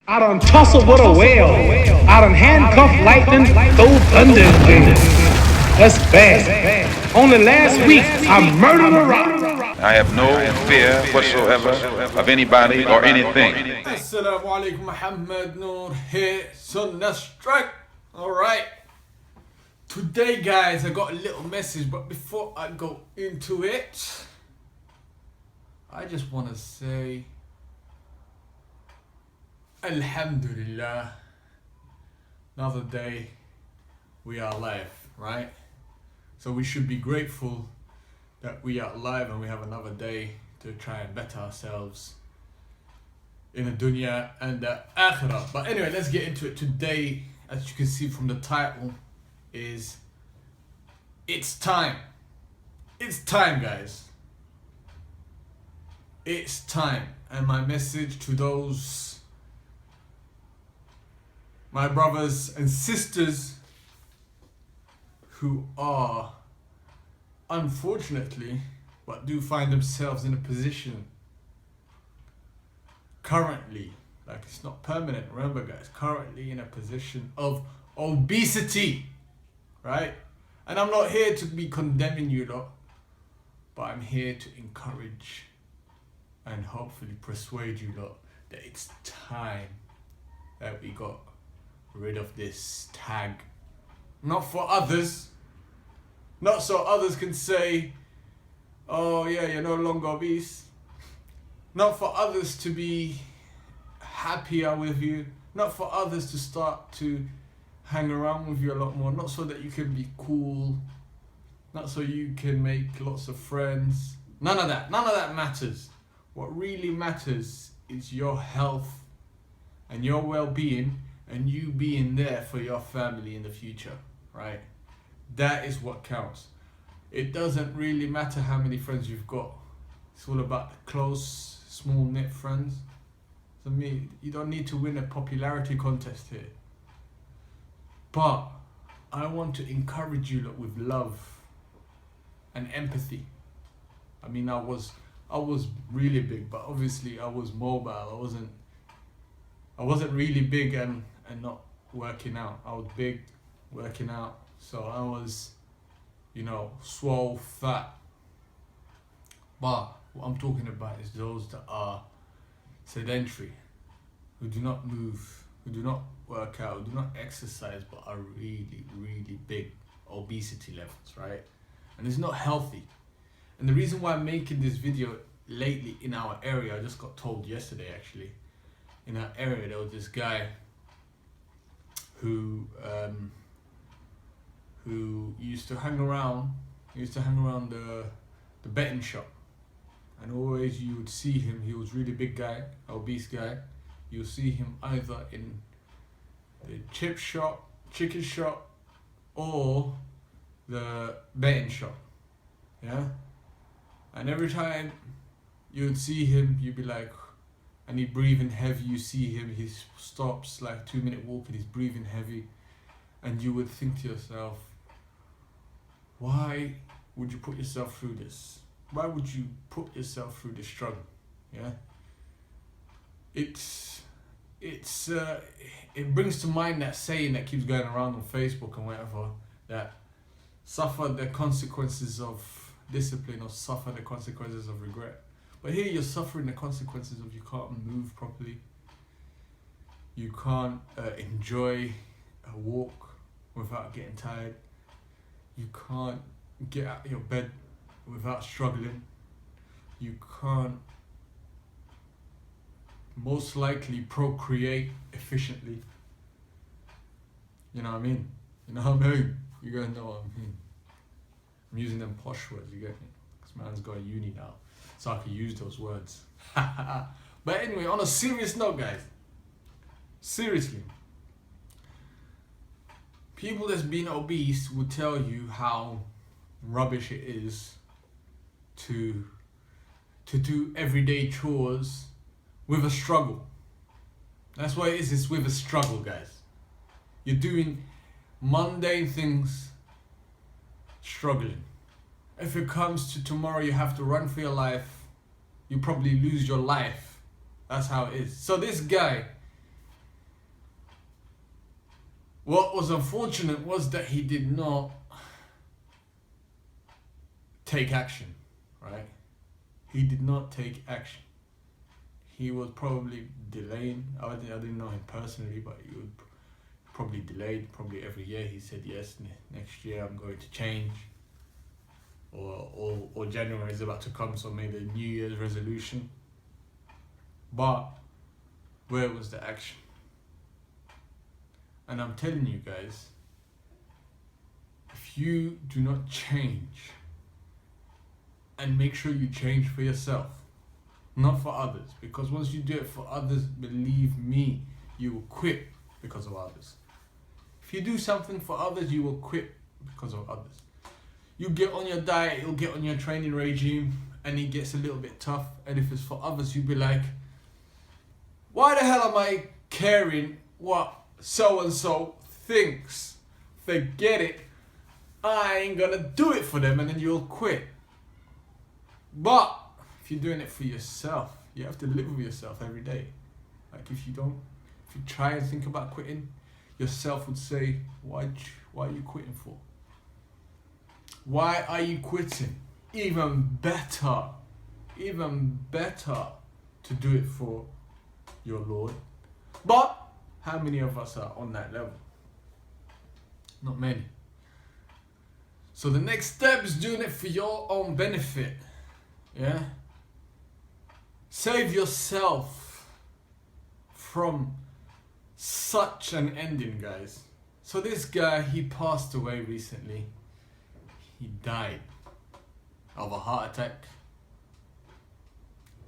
I done tussle with a whale. I done handcuff lightning, throw thunder in jail. That's bad. Only last week, I murdered a rock. I have no fear whatsoever of anybody or anything. Assalamu alaikum, Muhammad Noor here, Sunnah Strike. Alright, today guys I got a little message, but before I go into it, I just want to say Alhamdulillah, another day we are alive, right? So we should be grateful that we are alive and we have another day to try and better ourselves in the dunya and the akhirah. But anyway, let's get into it. Today, as you can see from the title, is it's time. It's time, guys. It's time. And my message to those, my brothers and sisters who are, unfortunately, but do find themselves in a position currently, like it's not permanent, remember guys, currently in a position of obesity, right? And I'm not here to be condemning you lot, but I'm here to encourage and hopefully persuade you lot that it's time that we got rid of this tag. Not for others, not so others can say, oh yeah, you're no longer obese. Not for others to be happier with you. Not for others to start to hang around with you a lot more. Not so that you can be cool. Not so you can make lots of friends. None of that. None of that matters. What really matters is your health and your well-being and you being there for your family in the future, right? That is what counts. It doesn't really matter how many friends you've got. It's all about the close, small knit friends. For me, you don't need to win a popularity contest here. But I want to encourage you lot with love and empathy. I mean, I was really big, but obviously I was mobile. I wasn't really big and not working out. I was big, working out. So I was, swole, fat. But what I'm talking about is those that are sedentary, who do not move, who do not work out, who do not exercise, but are really, really big obesity levels, right? And it's not healthy. And the reason why I'm making this video lately in our area, I just got told yesterday actually, in our area there was this guy who used to hang around the betting shop. And always you would see him, he was really big guy, obese guy. You'll see him either in the chip shop, chicken shop, or the betting shop, yeah? And every time you would see him, you'd be like, and he's breathing heavy, you see him, he stops like 2-minute walk and he's breathing heavy. And you would think to yourself, why would you put yourself through this? Why would you put yourself through this struggle? Yeah, it brings to mind that saying that keeps going around on Facebook and whatever, that suffer the consequences of discipline or suffer the consequences of regret. But here you're suffering the consequences of you can't move properly, you can't enjoy a walk without getting tired, you can't get out of your bed without struggling, you can't most likely procreate efficiently. You know what I mean? You know what I mean? You're gonna know what I mean. I'm using them posh words, you get me? Because man's got a uni now, so I can use those words. But anyway, on a serious note guys, seriously, people that's been obese will tell you how rubbish it is to do everyday chores with a struggle. That's what it is, it's with a struggle, guys. You're doing mundane things, struggling. If it comes to tomorrow you have to run for your life, you probably lose your life. That's how it is. So this guy What was unfortunate was that he did not take action, right? He did not take action. He was probably delaying. I didn't know him personally, but he would probably delayed. Probably every year he said, yes, next year I'm going to change. Or January is about to come, so made a New Year's resolution. But where was the action? And I'm telling you guys, if you do not change, and make sure you change for yourself, not for others, because once you do it for others, believe me, you will quit because of others. If you do something for others, you will quit because of others. You get on your diet, you'll get on your training regime, and it gets a little bit tough. And if it's for others, you'll be like, why the hell am I caring what so-and-so thinks? Forget it. I ain't gonna do it for them, and then you'll quit. But if you're doing it for yourself, you have to live with yourself every day. Like if you try and think about quitting, yourself would say, why are you quitting for? Why are you quitting? Even better to do it for your Lord. But how many of us are on that level? Not many. So the next step is doing it for your own benefit. Yeah? Save yourself from such an ending, guys. So this guy, he passed away recently. He died of a heart attack.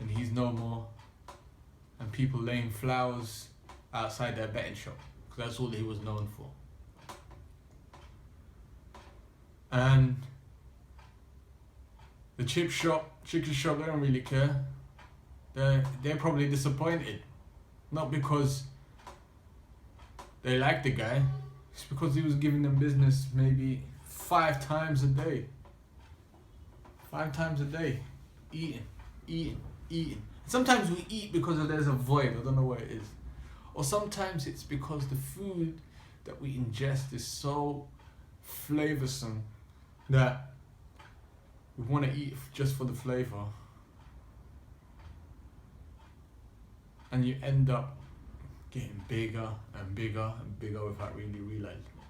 And he's no more. And people laying flowers outside their betting shop, because that's all he was known for. And the chicken shop, they don't really care. They're probably disappointed. Not because they like the guy, it's because he was giving them business maybe 5 times a day. 5 times a day. Eating. Sometimes we eat because there's a void, I don't know what it is. Or sometimes it's because the food that we ingest is so flavoursome that we want to eat just for the flavour. And you end up getting bigger and bigger and bigger without really realising it.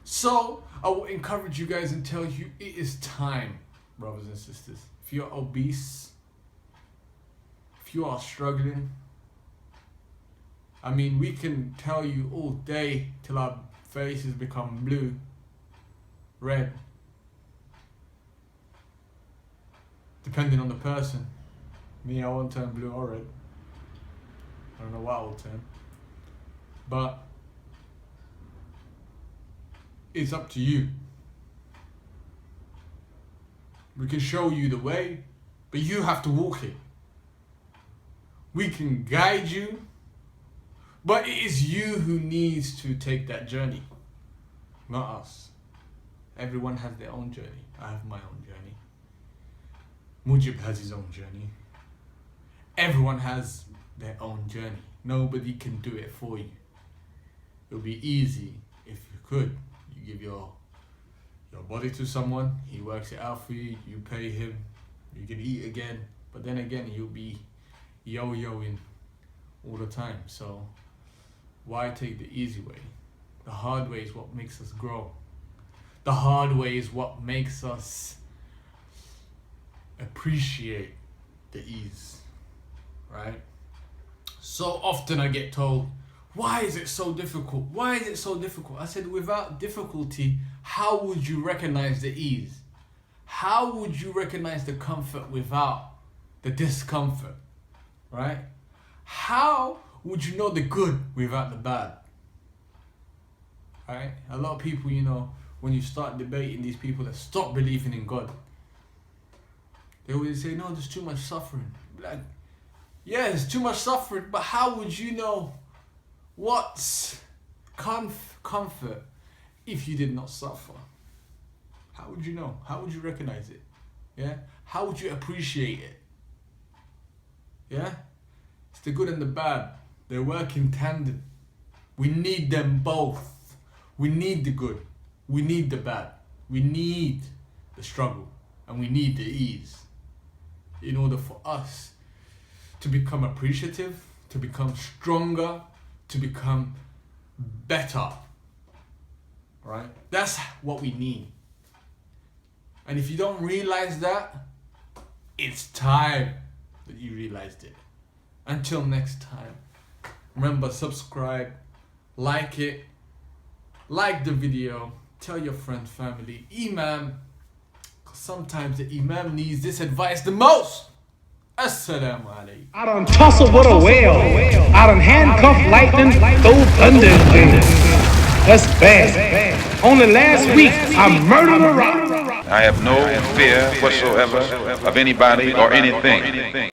So, I will encourage you guys and tell you it is time, brothers and sisters. If you're obese, if you are struggling, I mean, we can tell you all day till our faces become blue, red, depending on the person. Me, I won't turn blue or red. I don't know what I'll turn. But it's up to you. We can show you the way, but you have to walk it. We can guide you, but it is you who needs to take that journey, not us. Everyone has their own journey. I have my own journey. Mujib has his own journey. Everyone has their own journey. Nobody can do it for you. It would be easy if you could. You give your body to someone, he works it out for you, you pay him, you can eat again, but then again you'll be yo-yoing all the time. So why take the easy way? The hard way is what makes us grow. The hard way is what makes us appreciate the ease, right? So often I get told, why is it so difficult? Why is it so difficult? I said, without difficulty, how would you recognize the ease? How would you recognize the comfort without the discomfort, right? How would you know the good without the bad? Right? A lot of people, when you start debating these people that stop believing in God, they always say, no, there's too much suffering. Like, yeah, there's too much suffering, but how would you know what's comfort if you did not suffer? How would you know? How would you recognize it? Yeah? How would you appreciate it? Yeah? It's the good and the bad. They work in tandem. We need them both. We need the good. We need the bad. We need the struggle. And we need the ease. In order for us to become appreciative, to become stronger, to become better. Right? That's what we need. And if you don't realize that, it's time that you realized it. Until next time, remember, subscribe, like it, like the video, tell your friends, family, imam, because sometimes the imam needs this advice the most. Assalamu alaikum. I done tussled with a whale. I done handcuffed lightning, throw thunder and things. That's bad. Only last week, I murdered a rock. I have no fear whatsoever of anybody or anything.